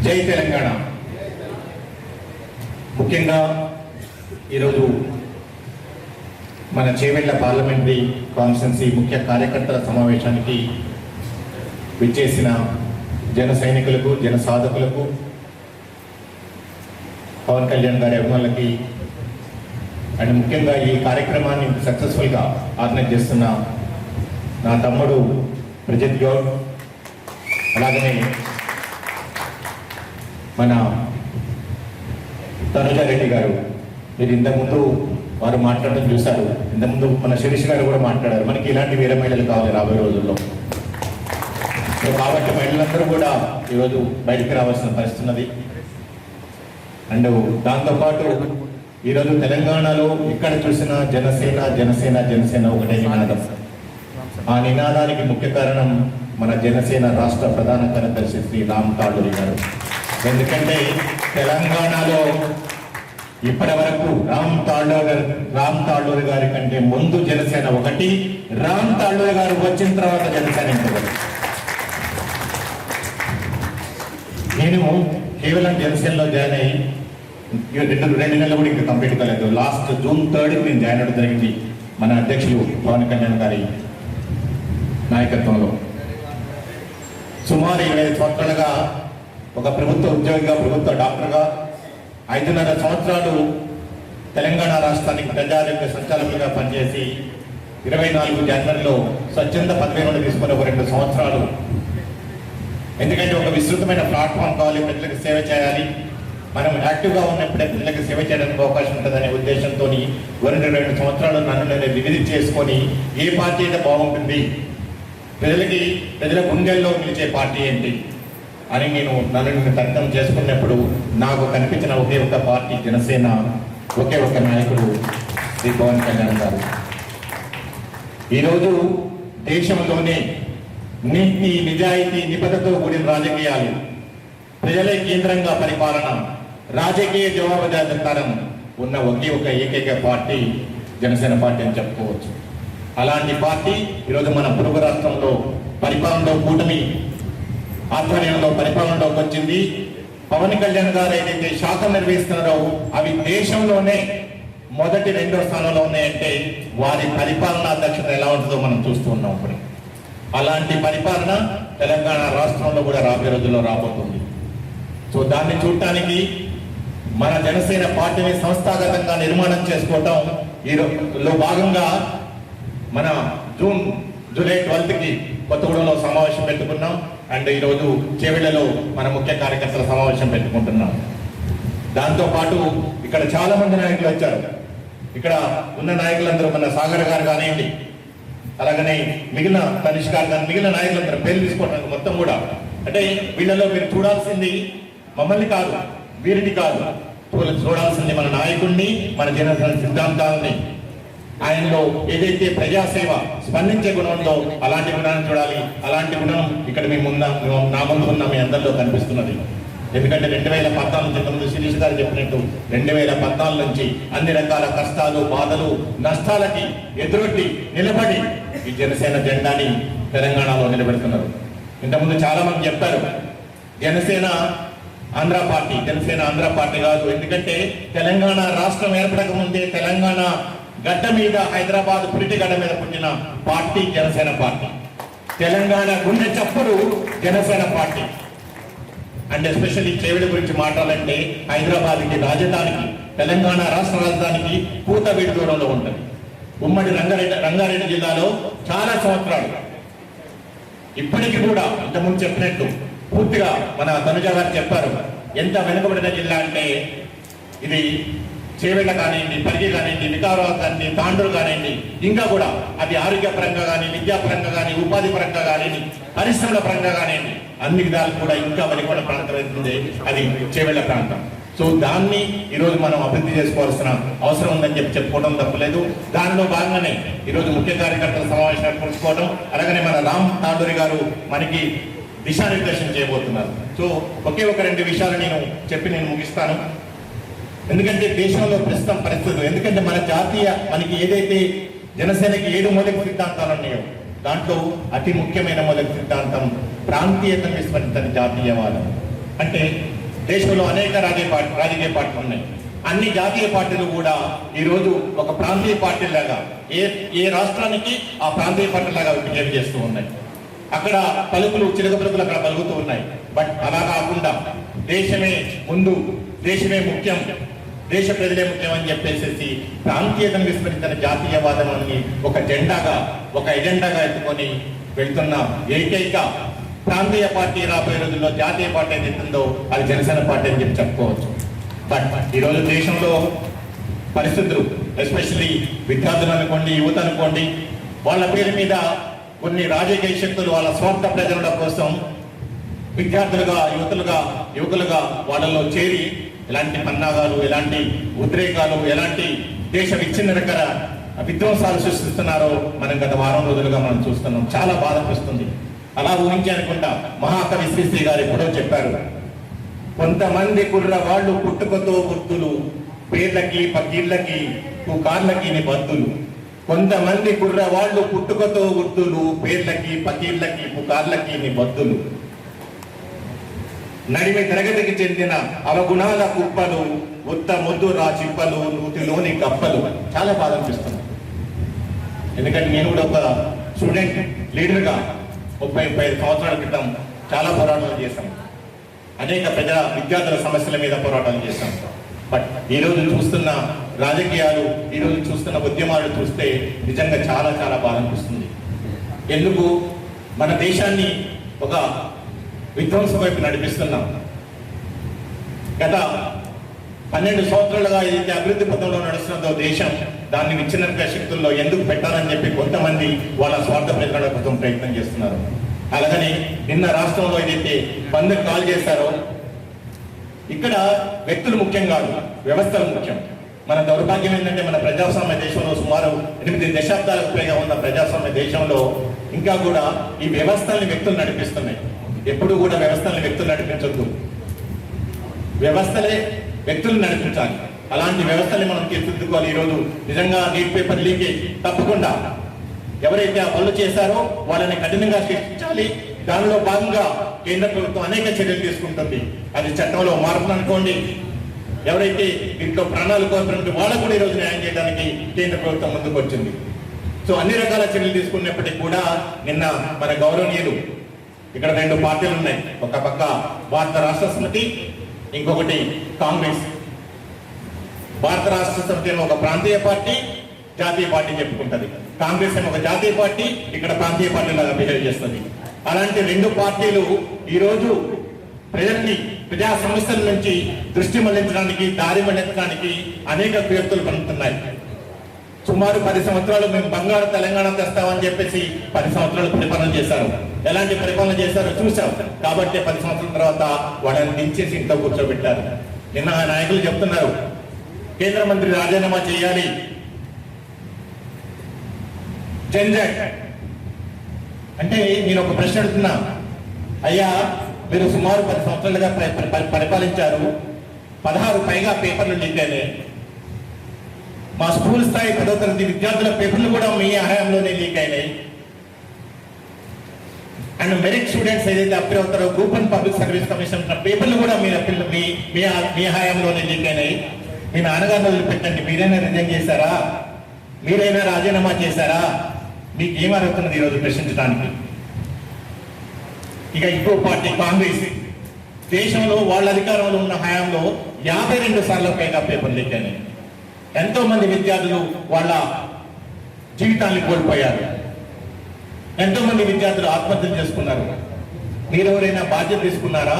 జై తెలంగాణ. ముఖ్యంగా ఈరోజు మన చేవెళ్ల పార్లమెంటరీ కాన్స్టిట్యున్సీ ముఖ్య కార్యకర్తల సమావేశానికి విచ్చేసిన జన సైనికులకు, జన సాధకులకు, పవన్ కళ్యాణ్ గారి అభిమానులకి అండ్ ముఖ్యంగా ఈ కార్యక్రమాన్ని సక్సెస్ఫుల్గా ఆర్గనైజ్ చేస్తున్న నా తమ్ముడు ప్రజిత్ గౌడ్, అలాగనే మన తనుజారెడ్డి గారు. మీరు ఇంతకుముందు వారు మాట్లాడడం చూశారు. ఇంతకుముందు మన శిరీష్ గారు కూడా మాట్లాడారు. మనకి ఇలాంటి వీర మహిళలు కావాలి రాబోయే రోజుల్లో. కాబట్టి మహిళలందరూ కూడా ఈరోజు బయటికి రావాల్సిన పరిస్థితి ఉన్నది. అండ్ దాంతోపాటు ఈరోజు తెలంగాణలో ఎక్కడ చూసినా జనసేన జనసేన జనసేన ఒకటే నినాదం. ఆ నినాదానికి ముఖ్య కారణం మన జనసేన రాష్ట్ర ప్రధాన కార్యదర్శి శ్రీ రామ్ తాళ్ళూరి గారు. ఎందుకంటే తెలంగాణలో ఇప్పటి వరకు రామ్ తాళ్ళూరి గారి కంటే ముందు జనసేన ఒకటి, రామ్ తాళ్ళూరి గారు వచ్చిన తర్వాత జనసేన ఇంకొకటి. నేను కేవలం జనసేనలో జాయిన్ అయ్యి రెండు నెలలు కూడా ఇంకా కంప్లీట్ కాలేదు. లాస్ట్ జూన్ 3 నేను జాయిన్ అవ్వడం జరిగింది మన అధ్యక్షులు పవన్ కళ్యాణ్ గారి నాయకత్వంలో. సుమారు 25 సంవత్సరాలుగా ఒక ప్రభుత్వ ఉద్యోగిగా, ప్రభుత్వ డాక్టర్గా 5.5 సంవత్సరాలు తెలంగాణ రాష్ట్రానికి ప్రజారోగ్య సంచాలకులుగా పనిచేసి 24 జనవరిలో స్వచ్ఛంద పదవి నుండి తీసుకుని ఒక 2 సంవత్సరాలు. ఎందుకంటే ఒక విస్తృతమైన ప్లాట్ఫామ్ కావాలి, ప్రజలకు సేవ చేయాలి, మనం యాక్టివ్గా ఉన్నప్పుడే ప్రజలకు సేవ చేయడానికి అవకాశం ఉంటుందనే ఉద్దేశంతో 2 సంవత్సరాలు నన్ను నేను వివిధ చేసుకొని ఏ పార్టీ అయితే బాగుంటుంది, ప్రజల గుండెల్లో నిలిచే పార్టీ ఏంటి అని నన్ను తర్కం చేసుకున్నప్పుడు నాకు కనిపించిన ఒకే ఒక పార్టీ జనసేన, ఒకే ఒక నాయకుడు శ్రీ పవన్ కళ్యాణ్ గారు. ఈరోజు దేశంలోనే నీతి, నిజాయితీ, నిబద్ధతతో కూడిన రాజకీయాలు, ప్రజలే కేంద్రంగా పరిపాలన, రాజకీయ జవాబుదారీతనం ఉన్న ఒకే ఒక ఏకైక పార్టీ జనసేన పార్టీ అని చెప్పుకోవచ్చు. అలాంటి పార్టీ ఈరోజు మన పొరుగు రాష్ట్రంలో పరిపాలనలో కూటమి ఆధ్వర్యంలో పరిపాలనలోకి వచ్చింది. పవన్ కళ్యాణ్ గారు ఏదైతే శాఖలు నిర్వహిస్తున్నారో అవి దేశంలోనే మొదటి 2వ స్థానంలో ఉన్నాయంటే వారి పరిపాలనా దక్షత ఎలా ఉంటుందో మనం చూస్తూ ఉన్నాం. ఇప్పుడు అలాంటి పరిపాలన తెలంగాణ రాష్ట్రంలో కూడా రాబోయే రోజుల్లో రాబోతుంది. సో దాన్ని చూడటానికి మన జనసేన పార్టీని సంస్థాగతంగా నిర్మాణం చేసుకోవటం ఈలో భాగంగా మన జూలై 12కి కొత్తగూడెంలో సమావేశం పెట్టుకున్నాం. అండ్ ఈరోజు చేవెళ్లలో మన ముఖ్య కార్యకర్తల సమావేశం పెట్టుకుంటున్నాం. దాంతోపాటు ఇక్కడ చాలా మంది నాయకులు వచ్చారు. ఇక్కడ ఉన్న నాయకులందరూ మన సాగర్ గారు కానివ్వండి, అలాగనే మిగిలిన తనిష్ గారు కానీ మిగిలిన నాయకులందరూ పేర్లు తీసుకోవడానికి మొత్తం కూడా. అంటే వీళ్ళలో మీరు చూడాల్సింది మమ్మల్ని కాదు, వీరిని కాదు, చూడాల్సింది మన నాయకుడిని, మన జనసేన సిద్ధాంతాలని, ఆయనలో ఏదైతే ప్రజాసేవ, స్పందించే గుణం ఉందో అలాంటి గుణాన్ని చూడాలి. అలాంటి గుణం ఇక్కడ నా ముందు ఉన్న మీ అందరిలో కనిపిస్తున్నది. ఎందుకంటే 2014 నుంచి శిరీష్ గారు చెప్పినట్టు 2014 నుంచి అన్ని రకాల కష్టాలు, బాధలు, నష్టాలకి ఎదురొట్టి నిలబడి ఈ జనసేన జెండాని తెలంగాణలో నిలబెడుతున్నారు. ఇంతకుముందు చాలా మంది చెప్పారు జనసేన ఆంధ్ర పార్టీ. జనసేన ఆంధ్ర పార్టీ కాదు. ఎందుకంటే తెలంగాణ రాష్ట్రం ఏర్పడక ముందే తెలంగాణ గడ్డ మీద, హైదరాబాద్ పురిటి గడ్డ మీద పుట్టిన పార్టీ జనసేన పార్టీ. తెలంగాణ గుండె చప్పుడు Janasena party. And especially Chevella గురించి మాట్లాడాలంటే హైదరాబాద్కి రాజధానికి, తెలంగాణ రాష్ట్ర రాజధానికి కూతవేడి దూరంలో ఉంటుంది. ఉమ్మడి రంగారెడ్డి జిల్లాలో చాలా సంవత్సరాలు ఇప్పటికీ కూడా ఇంతకుముందు చెప్పినట్టు పూర్తిగా మన తనుజ గారు చెప్పారు, ఎంత వెనుకబడిన జిల్లా అంటే ఇది చేవెళ్ల కానివ్వండి, పరిగి కానివ్వండి, వికారాబాద్ కానివ్వండి, తాండూరు కానివ్వండి, ఇంకా కూడా అది ఆరోగ్యపరంగా కానీ, విద్యాపరంగా కానీ, ఉపాధి పరంగా కానీ, పరిశ్రమల పరంగా కానివ్వండి, అన్ని విధాలు కూడా ఇంకా వెనుకబడిన ప్రాంతం అవుతుంది అది చేవెళ్ల ప్రాంతం. సో దాన్ని ఈరోజు మనం అభివృద్ధి చేసుకోవాల్సిన అవసరం ఉందని చెప్పుకోవడం తప్పలేదు. దానిలో భాగంగానే ఈరోజు ముఖ్య కార్యకర్తల సమావేశం ఏర్పరచుకోవడం, అలాగనే మన రామ్ తాళ్ళూరి గారు మనకి దిశానిర్దేశం చేయబోతున్నారు. సో ఒకే ఒక 2 విషయాలు నేను ముగిస్తాను. ఎందుకంటే దేశంలో ప్రస్తుతం పరిస్థితులు, ఎందుకంటే మనకి ఏదైతే జనసేనకి 7 మౌలిక సిద్ధాంతాలు ఉన్నాయో దాంట్లో అతి ముఖ్యమైన మొదటి సిద్ధాంతం ప్రాంతీయతను విస్మరించని జాతీయవాదం. అంటే దేశంలో అనేక రాజకీయ పార్టీలు ఉన్నాయి. అన్ని జాతీయ పార్టీలు కూడా ఈరోజు ఒక ప్రాంతీయ పార్టీలాగా ఏ రాష్ట్రానికి ఆ ప్రాంతీయ పార్టీలాగా బిహేవ్ చేస్తూ ఉన్నాయి. అక్కడ పలుకులు చిలుక పలుకులు అక్కడ పలుకుతూ ఉన్నాయి. బట్ అలా కాకుండా దేశమే ముందు, దేశమే ముఖ్యం, దేశ ప్రజలే ముఖ్యం అని చెప్పేసి ప్రాంతీయతను విస్మరించిన జాతీయవాదాన్ని ఒక ఎజెండాగా ఎత్తుకొని వెళ్తున్న ఏకైక ప్రాంతీయ పార్టీ రాబోయే రోజుల్లో జాతీయ పార్టీ ఏదైతుందో అది జనసేన పార్టీ అని చెప్పి చెప్పుకోవచ్చు. బట్ ఈరోజు దేశంలో పరిస్థితులు, ఎస్పెషల్లీ విద్యార్థులు అనుకోండి, యువత అనుకోండి, వాళ్ళ పేరు మీద కొన్ని రాజకీయ శక్తులు వాళ్ళ స్వార్థ ప్రజల కోసం విద్యార్థులుగా, యువకులుగా వాళ్ళలో చేరి ఎలాంటి పన్నాగాలు, ఎలాంటి ఉద్రేకాలు, ఎలాంటి దేశ విచ్ఛిన్నకర విధ్వంసాలు సృష్టిస్తున్నారో మనం గత వారం రోజులుగా మనం చూస్తున్నాం. చాలా బాధ అనిపిస్తుంది. అలా ఊహించి అనుకుంటా మహాకవి శ్రీశ్రీ గారు ఎప్పుడో చెప్పారు, కొంతమంది కుర్రవాళ్ళు పుట్టుకతో వృద్ధులు, పేర్లకి పకీర్లకి పుకార్లకి నిబద్ధులు. కొంతమంది కుర్రవాళ్ళు పుట్టుకతో వృద్ధులు, పేర్లకి పకీర్లకి పుకార్లకి నిబద్ధులు. నడిమి తరగతికి చెందిన అవగుణాల కుప్పలు, ఉత్త ముద్దు రా చిప్పలు, నూతిలోని కప్పలు. చాలా బాధ అనిపిస్తుంది. ఎందుకంటే నేను కూడా ఒక స్టూడెంట్ లీడర్గా 35 సంవత్సరాల క్రితం చాలా పోరాటాలు చేశాం. అనేక విద్యార్థుల సమస్యల మీద పోరాటాలు చేశాం. బట్ ఈరోజు చూస్తున్న రాజకీయాలు, ఈరోజు చూస్తున్న ఉద్యమాలు చూస్తే నిజంగా చాలా చాలా బాధ అనిపిస్తుంది. ఎందుకు మన దేశాన్ని ఒక విధ్వంసం వైపు నడిపిస్తున్నాం. గత 12 సంవత్సరాలుగా ఏదైతే అభివృద్ధి పథంలో నడుస్తున్నదో దేశం, దాన్ని విచ్ఛిన్న శక్తుల్లో ఎందుకు పెట్టాలని చెప్పి కొంతమంది వాళ్ళ స్వార్థ ప్రయోజనాల కోసం ప్రయత్నం చేస్తున్నారు. అలాగని నిన్న రాష్ట్రంలో ఏదైతే బంద్ కాల్ చేశారో, ఇక్కడ వ్యక్తులు ముఖ్యం కాదు, వ్యవస్థలు ముఖ్యం. మన దౌర్భాగ్యం ఏంటంటే మన ప్రజాస్వామ్య దేశంలో సుమారు 8 దశాబ్దాలకు పైగా ఉన్న ప్రజాస్వామ్య దేశంలో ఇంకా కూడా ఈ వ్యవస్థల్ని వ్యక్తులు నడిపిస్తున్నాయి. ఎప్పుడు కూడా వ్యవస్థల్ని వ్యక్తులు నడిపించొద్దు, వ్యవస్థలే వ్యక్తులు నడిపించాలి. అలాంటి వ్యవస్థని మనం తీర్చిదిద్దుకోవాలి. ఈరోజు నిజంగా నీట్ పేపర్ లీకేజ్ తప్పకుండా ఎవరైతే ఆ పనులు చేశారో వాళ్ళని కఠినంగా శిక్షించాలి. దానిలో భాగంగా కేంద్ర ప్రభుత్వం అనేక చర్యలు తీసుకుంటుంది. అది చట్టంలో మార్పులు అనుకోండి, ఎవరైతే దీంట్లో ప్రాణాలు కోల్పోయినట్టు వాళ్ళకు కూడా ఈరోజు న్యాయం చేయడానికి కేంద్ర ప్రభుత్వం ముందుకు వచ్చింది. సో అన్ని రకాల చర్యలు తీసుకున్నప్పటికీ కూడా నిన్న మన గౌరవనీయులు, ఇక్కడ 2 పార్టీలు ఉన్నాయి, ఒక పక్క భారత రాష్ట్ర సమితి, ఇంకొకటి కాంగ్రెస్. భారత రాష్ట్ర సమితి ఏమో ఒక ప్రాంతీయ పార్టీ, జాతీయ పార్టీ చెప్పుకుంటది. కాంగ్రెస్ ఏమో ఒక జాతీయ పార్టీ, ఇక్కడ ప్రాంతీయ పార్టీ లాగా బిహేవ్ చేస్తుంది. అలాంటి 2 పార్టీలు ఈరోజు ప్రజా సమస్యల నుంచి దృష్టి మళ్లించడానికి, దారి మళ్లించడానికి అనేక ప్రయత్నాలు పడుతున్నాయి. సుమారు 10 సంవత్సరాలు మేము బంగారు తెలంగాణ తెస్తామని చెప్పేసి 10 సంవత్సరాలు పరిపాలన చేశారు. ఎలాంటి పరిపాలన చేశారో చూసాం. కాబట్టి 10 సంవత్సరాల తర్వాత వాళ్ళని దించేసి ఇంట్లో కూర్చోబెట్టారు. నిన్న ఆ నాయకులు చెప్తున్నారు, కేంద్ర మంత్రి రాజీనామా చేయాలి, జంజట్ అంటే నేను ఒక ప్రశ్న అడుగుతున్నా, అయ్యా మీరు సుమారు 10 సంవత్సరాలుగా పరిపాలించారు, 16 పైగా పేపర్లు లీక్ అయినాయి. మా స్కూల్ స్థాయి 10వ తరగతి విద్యార్థుల పేపర్లు కూడా మీ హయాంలోనే లీక్ అయినాయి. అండ్ మెరిట్ స్టూడెంట్స్ ఏదైతే అప్లై అవుతారో గ్రూప్ 1 పబ్లిక్ సర్వీస్ కమిషన్ పేపర్లు కూడా మీ హయాంలోనే లీక్ అయినాయి. మీ నాన్నగారిని వదిలిపెట్టండి, మీరైనా రిజైన్ చేశారా, మీరైనా రాజీనామా చేశారా? మీకు ఏం అడుగుతున్నది ఈరోజు ప్రశ్నించడానికి? ఇక ఇంకో పార్టీ కాంగ్రెస్, దేశంలో వాళ్ళ అధికారంలో ఉన్న హయాంలో 52 సార్లు పైగా పేపర్ లీక్ అయినాయి. ఎంతో మంది విద్యార్థులు వాళ్ళ జీవితాన్ని కోల్పోయారు. ఎంతో మంది విద్యార్థులు ఆత్మహత్యలు చేసుకున్నారు. మీరెవరైనా బాధ్యత తీసుకున్నారా?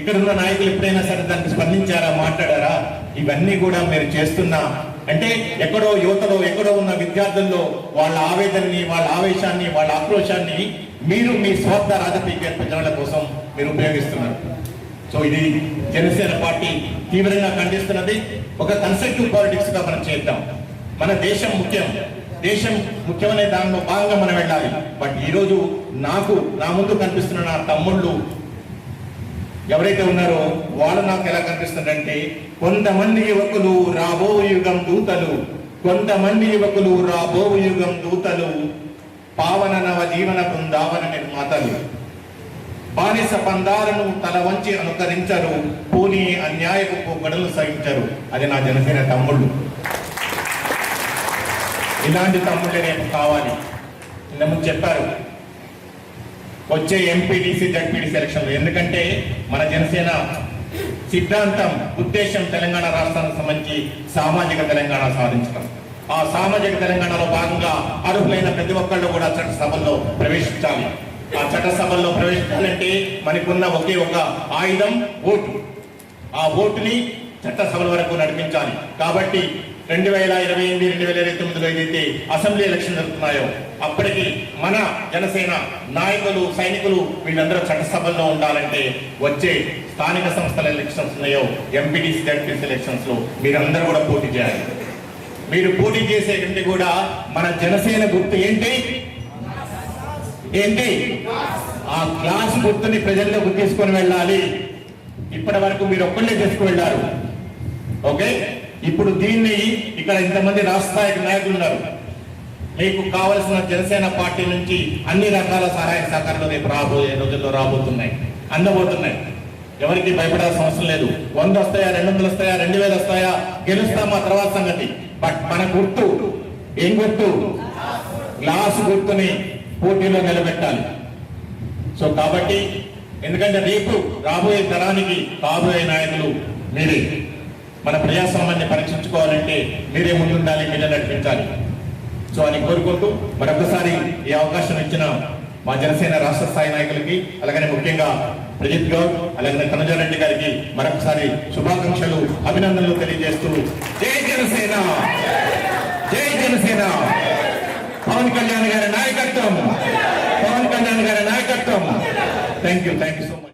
ఇక్కడున్న నాయకులు ఎప్పుడైనా సరే దానికి స్పందించారా, మాట్లాడారా? ఇవన్నీ కూడా మీరు చేస్తున్న అంటే ఎక్కడో యువతలో, ఎక్కడో ఉన్న విద్యార్థుల్లో వాళ్ళ ఆవేదనని, వాళ్ళ ఆవేశాన్ని, వాళ్ళ ఆక్రోశాన్ని మీరు మీ స్వార్థ రాజకీయ ప్రజల కోసం మీరు ఉపయోగిస్తున్నారు. సో ఇది జనసేన పార్టీ తీవ్రంగా ఖండిస్తున్నది. ఒక కన్స్ట్రక్టివ్ పాలిటిక్స్ గా మనం చేద్దాం. మన దేశం ముఖ్యం, దేశం ముఖ్యమనే దానిలో భాగంగా మనం వెళ్ళాలి. బట్ ఈరోజు నా ముందు కనిపిస్తున్న నా తమ్ముళ్ళు ఎవరైతే ఉన్నారో వాళ్ళు నాకు ఎలా కనిపిస్తుందంటే, కొంతమంది యువకులు రాబో యుగం దూతలు, కొంతమంది యువకులు రాబో యుగం దూతలు, పావన నవ జీవన బృందావన నిర్మాతలు. బానిస పందాలను తల వంచి అనుకరించరు, పోనీ అన్యాయపు పోకడలు సహించరు. అది నా జనసేన తమ్ముళ్ళు. ఇలాంటి తమ్ముళ్ళే రేపు కావాలి. ఇంతకుముందు చెప్పారు వచ్చే ఎంపీటీసీ జడ్పీటీసీ ఎలక్షన్లు. ఎందుకంటే మన జనసేన సిద్ధాంతం, ఉద్దేశం తెలంగాణ రాష్ట్రానికి సంబంధించి సామాజిక తెలంగాణ సాధించడం. ఆ సామాజిక తెలంగాణలో భాగంగా అర్హులైన ప్రతి ఒక్కళ్ళు కూడా చట్టసభల్లో ప్రవేశించాలి. ఆ చట్టసభల్లో ప్రవేశించాలంటే మనకున్న ఒకే ఒక ఆయుధం ఓటు. ఆ ఓటుని చట్టసభల వరకు నడిపించాలి. కాబట్టి 2028, 2029లో ఏదైతే అసెంబ్లీ ఎలక్షన్ జరుగుతున్నాయో అప్పటికి మన జనసేన నాయకులు, సైనికులు వీళ్ళందరూ చట్టసభల్లో ఉండాలంటే వచ్చే స్థానిక సంస్థల ఎలక్షన్స్ ఉన్నాయో, ఎంపీటీసీ జడ్పీటీసీ ఎలక్షన్స్ లో మీరందరూ కూడా పోటీ చేయాలి. మీరు పోటీ చేసే కంటే కూడా మన జనసేన గుర్తు ఏంటి? ఆ క్లాస్ గుర్తుని ప్రజల్లోకి తీసుకొని వెళ్ళాలి. ఇప్పటి వరకు మీరు ఒక్కళ్ళే తీసుకువెళ్ళారు. ఓకే, ఇప్పుడు దీన్ని ఇక్కడ ఇంతమంది రాష్ట్ర నాయకులు ఉన్నారు. మీకు కావలసిన జనసేన పార్టీ నుంచి అన్ని రకాల సహాయ సహకారాలు రేపు రాబోయే రోజుల్లో అందబోతున్నాయి. ఎవరికి భయపడాల్సిన అవసరం లేదు. 100 వస్తాయా, 200 వస్తాయా, 2000 వస్తాయా, గెలుస్తామా తర్వాత సంగతి. బట్ మన గుర్తు ఏం గుర్తు? గ్లాస్ గుర్తుని పోటీలో నిలబెట్టాలి. సో కాబట్టి ఎందుకంటే రేపు రాబోయే తరానికి కాబోయే నాయకులు మీరే. మన ప్రజాస్వామ్యాన్ని పరీక్షించుకోవాలంటే మీరే ముందుండాలి, మీరే నడిపించాలి. సో అని కోరుకుంటూ మరొకసారి ఈ అవకాశం ఇచ్చిన మా జనసేన రాష్ట్ర స్థాయి నాయకులకి, అలాగనే ముఖ్యంగా ప్రజిత్ గౌడ్, అలాగే కనజారెడ్డి గారికి మరొకసారి శుభాకాంక్షలు, అభినందనలు తెలియజేస్తూ జై జనసేన, జై జనసేన. పవన్ కళ్యాణ్ గారి నాయకత్వం, పవన్ కళ్యాణ్ గారి నాయకత్వం. Thank you so much.